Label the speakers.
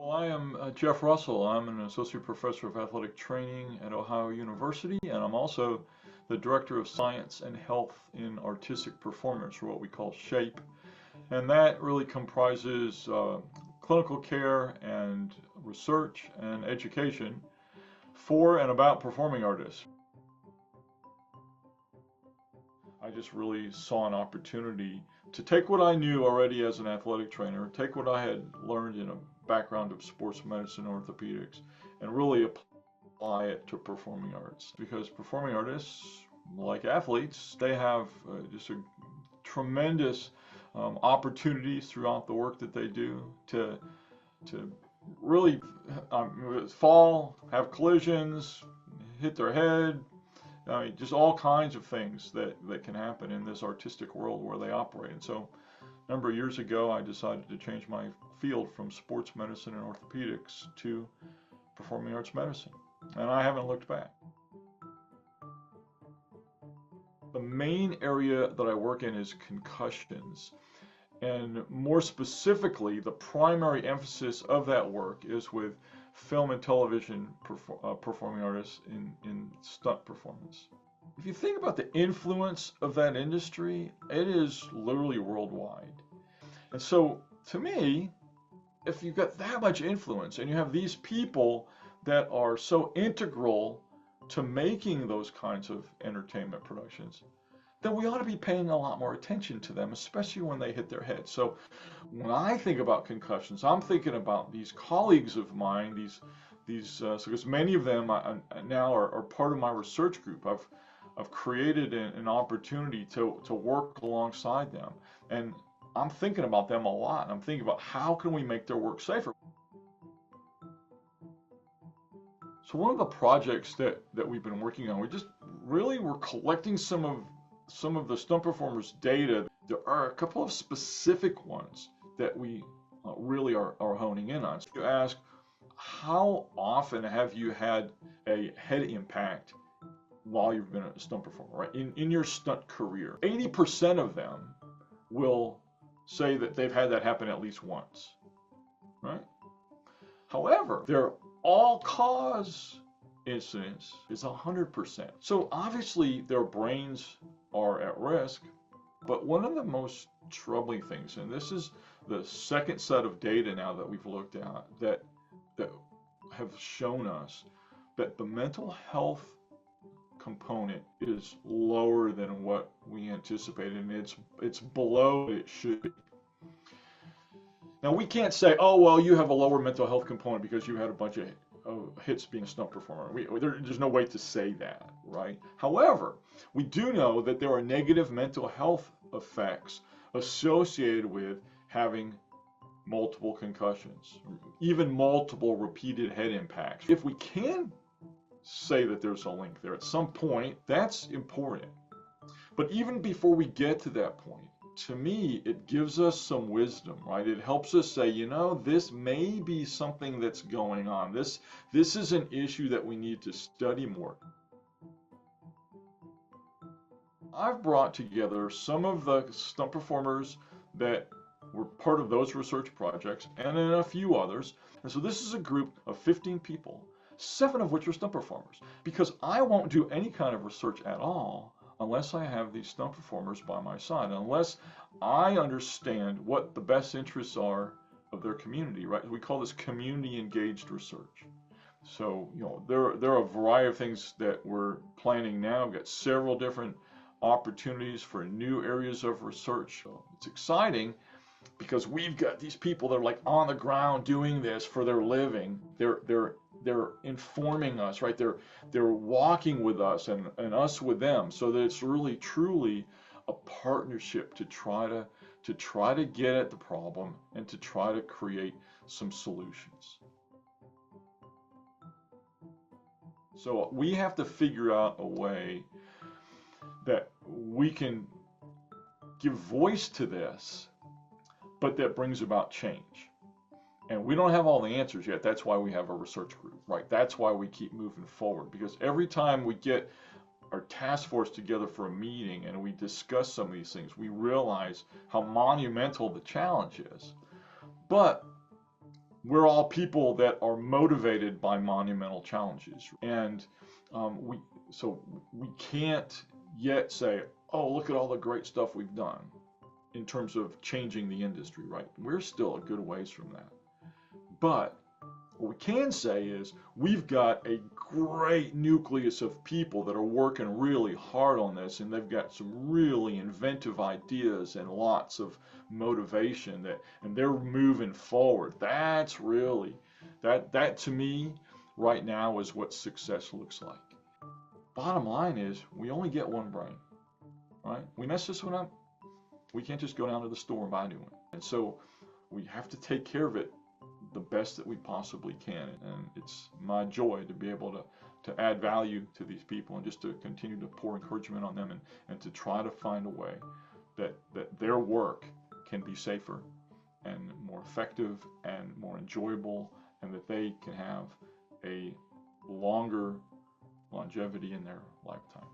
Speaker 1: Well, I am Jeff Russell. I'm an associate professor of athletic training at Ohio University, and I'm also the director of science and health in artistic performance, or what we call SHAPE. And that really comprises clinical care and research and education for and about performing artists. I just really saw an opportunity to take what I knew already as an athletic trainer, take what I had learned in a background of sports medicine and orthopedics, and really apply it to performing arts. Because performing artists, like athletes, they have just a tremendous opportunities throughout the work that they do to really fall, have collisions, hit their head, I mean, just all kinds of things that can happen in this artistic world where they operate. And so a number of years ago, I decided to change my field from sports medicine and orthopedics to performing arts medicine. And I haven't looked back. The main area that I work in is concussions. And more specifically, the primary emphasis of that work is with film and television performing artists in stunt performance. If you think about the influence of that industry, it is literally worldwide. And so, to me, if you've got that much influence and you have these people that are so integral to making those kinds of entertainment productions, then we ought to be paying a lot more attention to them, especially when they hit their head. So when I think about concussions, I'm thinking about these colleagues of mine, because many of them now are part of my research group. I've created an opportunity to work alongside them. And I'm thinking about them a lot. I'm thinking about how can we make their work safer. So one of the projects that we've been working on, we're collecting some of the stunt performers' data. There are a couple of specific ones that we really are honing in on. So you ask, how often have you had a head impact while you've been a stunt performer, right? In your stunt career, 80% of them will say that they've had that happen at least once, right? However, their all-cause incidence is 100%. So obviously their brains are at risk, but one of the most troubling things, and this is the second set of data now that we've looked at that have shown us that the mental health component is lower than what we anticipated, and it's below what it should be. Now we can't say, oh well, you have a lower mental health component because you had a bunch of hits being a stunt performer. There's no way to say that, right? However, we do know that there are negative mental health effects associated with having multiple concussions, even multiple repeated head impacts. If we can say that there's a link there at some point, that's important. But even before we get to that point, to me, it gives us some wisdom, right? It helps us say, this may be something that's going on. This is an issue that we need to study more. I've brought together some of the stunt performers that were part of those research projects and then a few others. And so this is a group of 15 people, 7 of which are stunt performers, because I won't do any kind of research at all unless I have these stunt performers by my side, unless I understand what the best interests are of their community, right? We call this community engaged research. So, there are a variety of things that we're planning now. We've got several different opportunities for new areas of research. So it's exciting because we've got these people that are like on the ground doing this for their living. They're informing us, right? They're walking with us and us with them, so that it's really truly a partnership to try to get at the problem and to try to create some solutions. So we have to figure out a way that we can give voice to this, but that brings about change. And we don't have all the answers yet. That's why we have a research group, right? That's why we keep moving forward, because every time we get our task force together for a meeting and we discuss some of these things, we realize how monumental the challenge is. But we're all people that are motivated by monumental challenges, and we so we can't yet say, oh, look at all the great stuff we've done in terms of changing the industry, right? We're still a good ways from that. But what we can say is we've got a great nucleus of people that are working really hard on this, and they've got some really inventive ideas and lots of motivation and they're moving forward. That's really that to me right now is what success looks like. Bottom line is we only get one brain, right? We mess this one up, we can't just go down to the store and buy a new one. And so we have to take care of it the best that we possibly can. And it's my joy to be able to add value to these people and just to continue to pour encouragement on them and to try to find a way that their work can be safer and more effective and more enjoyable, and that they can have a longer longevity in their lifetime.